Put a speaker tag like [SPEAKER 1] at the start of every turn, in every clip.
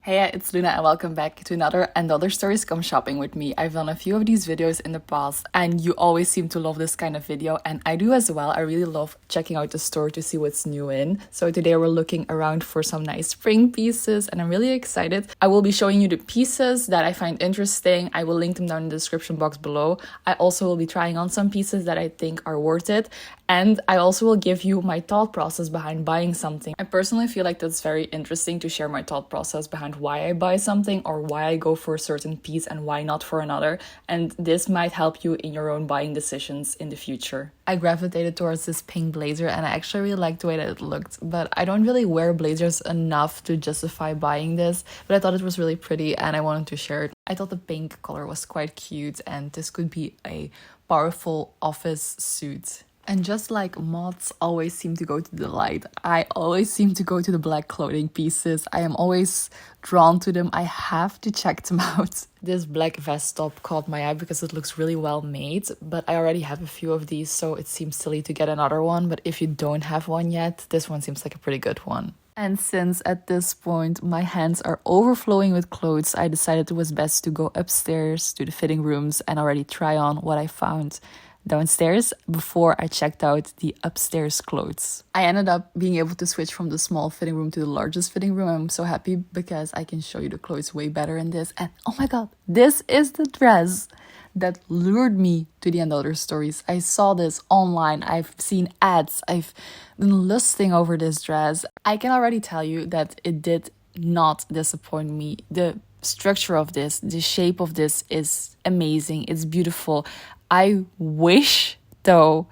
[SPEAKER 1] Hey, it's Luna and welcome back to another And Other Stories Come Shopping with me. I've done a few of these videos in the past and you always seem to love this kind of video and I do as well. I really love checking out the store to see what's new in. So today we're looking around for some nice spring pieces and I'm really excited. I will be showing you the pieces that I find interesting. I will link them down in the description box below. I also will be trying on some pieces that I think are worth it. And I also will give you my thought process behind buying something. I personally feel like that's very interesting to share my thought process behind why I buy something or why I go for a certain piece and why not for another. And this might help you in your own buying decisions in the future. I gravitated towards this pink blazer and I actually really liked the way that it looked. But I don't really wear blazers enough to justify buying this. But I thought it was really pretty and I wanted to share it. I thought the pink color was quite cute and this could be a powerful office suit. And just like moths always seem to go to the light, I always seem to go to the black clothing pieces. I am always drawn to them. I have to check them out. This black vest top caught my eye because it looks really well made, but I already have a few of these, so it seems silly to get another one. But if you don't have one yet, this one seems like a pretty good one. And since at this point my hands are overflowing with clothes, I decided it was best to go upstairs to the fitting rooms and already try on what I found downstairs before I checked out the upstairs clothes. I ended up being able to switch from the small fitting room to the largest fitting room. I'm so happy because I can show you the clothes way better in this. And oh my god, this is the dress that lured me to the And Other Stories. I saw this online, I've seen ads, I've been lusting over this dress. I can already tell you that it did not disappoint me. The structure of this, the shape of this is amazing, it's beautiful. I wish, though,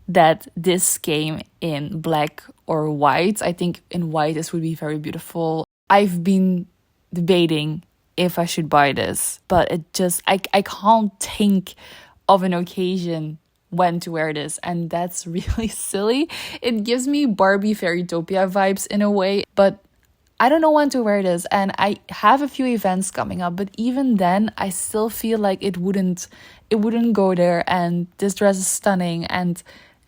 [SPEAKER 1] that this came in black or white. I think in white this would be very beautiful. I've been debating if I should buy this, but it just, I can't think of an occasion when to wear this, and that's really silly. It gives me Barbie Fairytopia vibes in a way, but I don't know when to wear this, and I have a few events coming up, but even then I still feel like it wouldn't go there. And this dress is stunning, and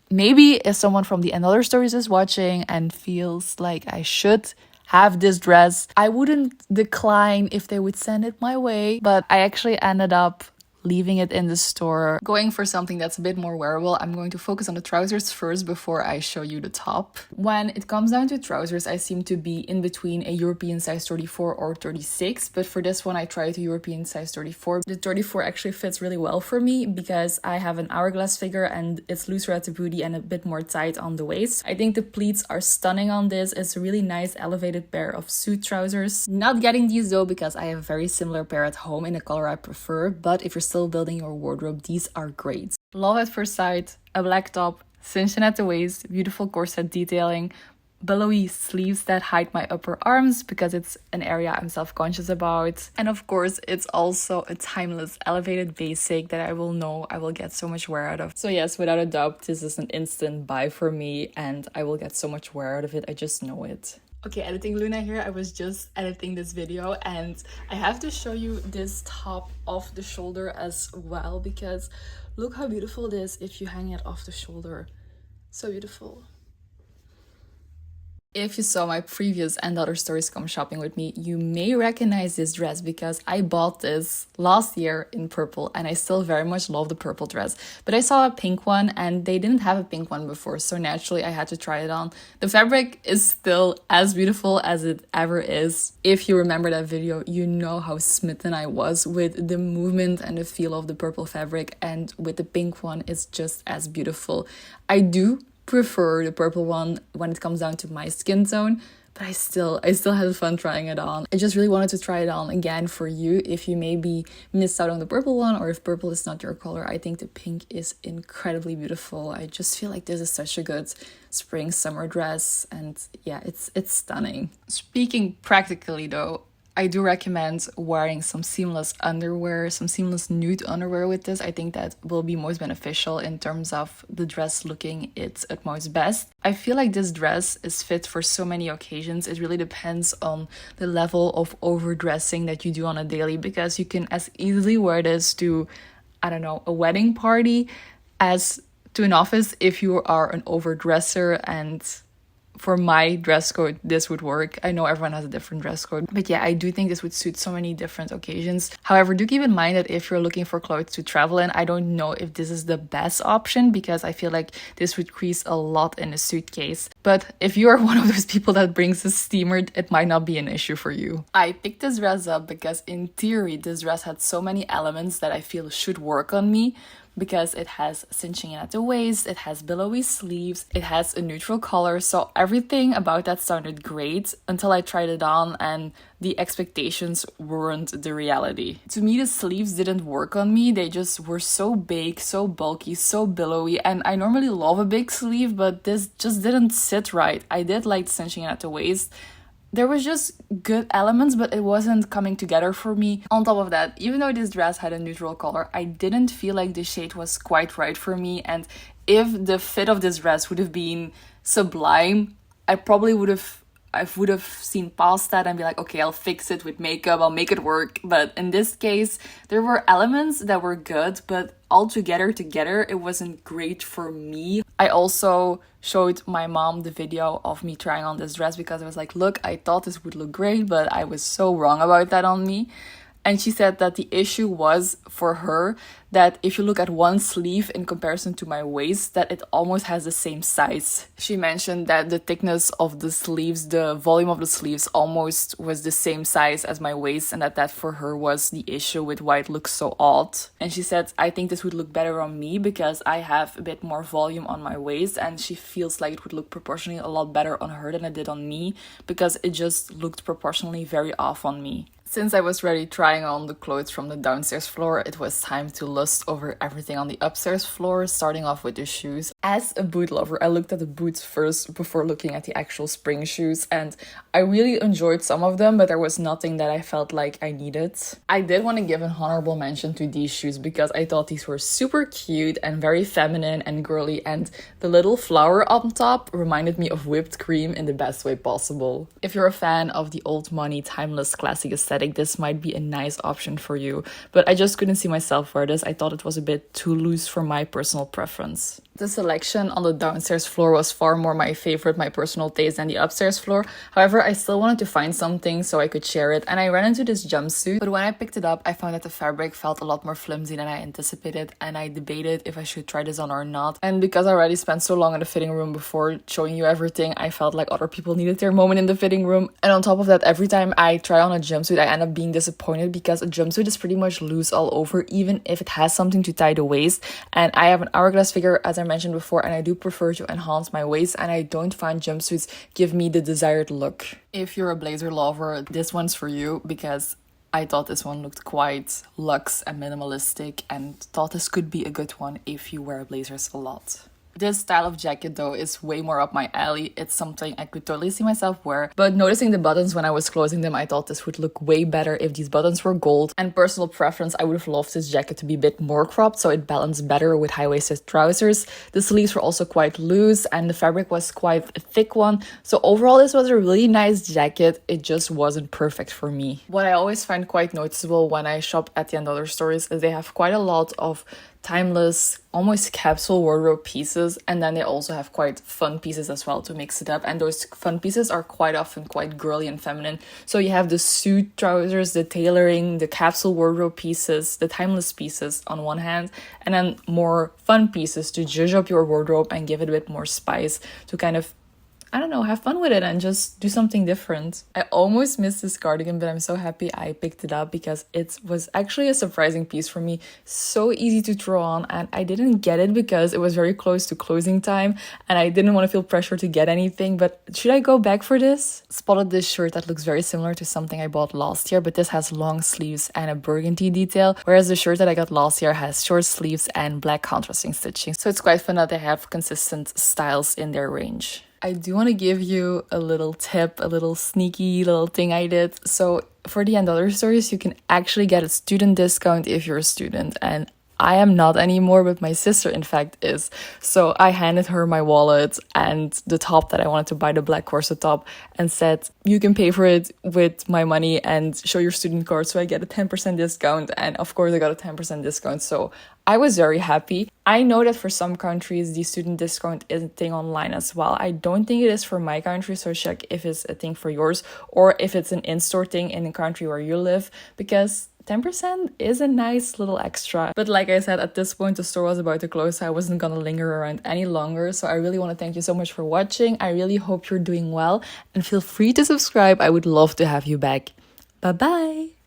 [SPEAKER 1] maybe if someone from the And Other Stories is watching and feels like I should have this dress, I wouldn't decline if they would send it my way. But I actually ended up leaving it in the store, going for something that's a bit more wearable. I'm going to focus on the trousers first before I show you the top. When it comes down to trousers, I seem to be in between a European size 34 or 36, but for this one I tried a European size 34. The 34 actually fits really well for me because I have an hourglass figure and it's looser at the booty and a bit more tight on the waist. I think the pleats are stunning on this. It's a really nice elevated pair of suit trousers. Not getting these though because I have a very similar pair at home in a color I prefer, but if you're still building your wardrobe, these are great. Love at first sight, a black top, cinched at the waist, beautiful corset detailing, billowy sleeves that hide my upper arms because it's an area I'm self-conscious about. And of course, it's also a timeless elevated basic that I will get so much wear out of. So yes, without a doubt, this is an instant buy for me and I will get so much wear out of it. I just know it. Okay, editing Luna here. I was just editing this video and I have to show you this top off the shoulder as well because look how beautiful it is if you hang it off the shoulder. So beautiful. If you saw my previous And Other Stories Come Shopping with me, you may recognize this dress because I bought this last year in purple and I still very much love the purple dress. But I saw a pink one and they didn't have a pink one before, so naturally I had to try it on. The fabric is still as beautiful as it ever is. If you remember that video, you know how smitten I was with the movement and the feel of the purple fabric, and with the pink one, it's just as beautiful. I do prefer the purple one when it comes down to my skin tone, but I still had fun trying it on. I just really wanted to try it on again for you if you maybe missed out on the purple one or if purple is not your color. I think the pink is incredibly beautiful. I just feel like this is such a good spring summer dress and yeah, it's stunning. Speaking practically though, I do recommend wearing some seamless underwear, some seamless nude underwear with this. I think that will be most beneficial in terms of the dress looking its utmost best. I feel like this dress is fit for so many occasions. It really depends on the level of overdressing that you do on a daily because you can as easily wear this to, I don't know, a wedding party as to an office if you are an overdresser and for my dress code, this would work. I know everyone has a different dress code, but yeah, I do think this would suit so many different occasions. However, do keep in mind that if you're looking for clothes to travel in, I don't know if this is the best option because I feel like this would crease a lot in a suitcase. But if you're one of those people that brings a steamer, it might not be an issue for you. I picked this dress up because in theory, this dress had so many elements that I feel should work on me, because it has cinching in at the waist, it has billowy sleeves, it has a neutral color, so everything about that sounded great until I tried it on and the expectations weren't the reality. To me, the sleeves didn't work on me. They just were so big, so bulky, so billowy, and I normally love a big sleeve, but this just didn't sit right. I did like cinching in at the waist. There was just good elements, but it wasn't coming together for me. On top of that, even though this dress had a neutral color, I didn't feel like the shade was quite right for me. And if the fit of this dress would have been sublime, I would have seen past that and be like, okay, I'll fix it with makeup, I'll make it work. But in this case, there were elements that were good, but together, it wasn't great for me. I also showed my mom the video of me trying on this dress because I was like, look, I thought this would look great, but I was so wrong about that on me. And she said that the issue was for her that if you look at one sleeve in comparison to my waist, that it almost has the same size. She mentioned that the thickness of the sleeves, the volume of the sleeves almost was the same size as my waist, and that for her was the issue with why it looks so odd. And she said, I think this would look better on me because I have a bit more volume on my waist, and she feels like it would look proportionally a lot better on her than it did on me because it just looked proportionally very off on me. Since I was ready trying on the clothes from the downstairs floor, it was time to lust over everything on the upstairs floor, starting off with the shoes. As a boot lover, I looked at the boots first before looking at the actual spring shoes, and I really enjoyed some of them, but there was nothing that I felt like I needed. I did want to give an honorable mention to these shoes because I thought these were super cute and very feminine and girly, and the little flower on top reminded me of whipped cream in the best way possible. If you're a fan of the old money, timeless, classic aesthetic, this might be a nice option for you, but I just couldn't see myself wear this. I thought it was a bit too loose for my personal preference. The selection on the downstairs floor was far more my favorite, my personal taste, than the upstairs floor. However, I still wanted to find something so I could share it, and I ran into this jumpsuit, but when I picked it up, I found that the fabric felt a lot more flimsy than I anticipated, and I debated if I should try this on or not. And because I already spent so long in the fitting room before showing you everything, I felt like other people needed their moment in the fitting room. And on top of that, every time I try on a jumpsuit, I end up being disappointed because a jumpsuit is pretty much loose all over, even if it has something to tie the waist. And I have an hourglass figure, as I mentioned before, and I do prefer to enhance my waist, and I don't find jumpsuits give me the desired look. If you're a blazer lover, this one's for you because I thought this one looked quite luxe and minimalistic, and thought this could be a good one if you wear blazers a lot. This style of jacket though is way more up my alley. It's something I could totally see myself wear, but noticing the buttons when I was closing them, I thought this would look way better if these buttons were gold. And personal preference, I would have loved this jacket to be a bit more cropped so it balanced better with high-waisted trousers. The sleeves were also quite loose and the fabric was quite a thick one. So overall, this was a really nice jacket. It just wasn't perfect for me. What I always find quite noticeable when I shop at the & Other stores is they have quite a lot of timeless, almost capsule wardrobe pieces, and then they also have quite fun pieces as well to mix it up, and those fun pieces are quite often quite girly and feminine. So you have the suit trousers, the tailoring, the capsule wardrobe pieces, the timeless pieces on one hand, and then more fun pieces to zhuzh up your wardrobe and give it a bit more spice to kind of, I don't know, have fun with it and just do something different. I almost missed this cardigan, but I'm so happy I picked it up because it was actually a surprising piece for me. So easy to throw on, and I didn't get it because it was very close to closing time and I didn't want to feel pressure to get anything. But should I go back for this? Spotted this shirt that looks very similar to something I bought last year, but this has long sleeves and a burgundy detail, whereas the shirt that I got last year has short sleeves and black contrasting stitching. So it's quite fun that they have consistent styles in their range. I do want to give you a little tip, a little sneaky little thing I did. So for the & Other stores, you can actually get a student discount if you're a student. And I am not anymore, but my sister, in fact, is. So I handed her my wallet and the top that I wanted to buy, the black corset top, and said, you can pay for it with my money and show your student card so I get a 10% discount. And of course, I got a 10% discount. So I was very happy. I know that for some countries, the student discount is a thing online as well. I don't think it is for my country, so check if it's a thing for yours or if it's an in-store thing in the country where you live, because 10% is a nice little extra. But like I said, at this point, the store was about to close, so I wasn't gonna linger around any longer. So I really want to thank you so much for watching. I really hope you're doing well, and feel free to subscribe. I would love to have you back. Bye bye.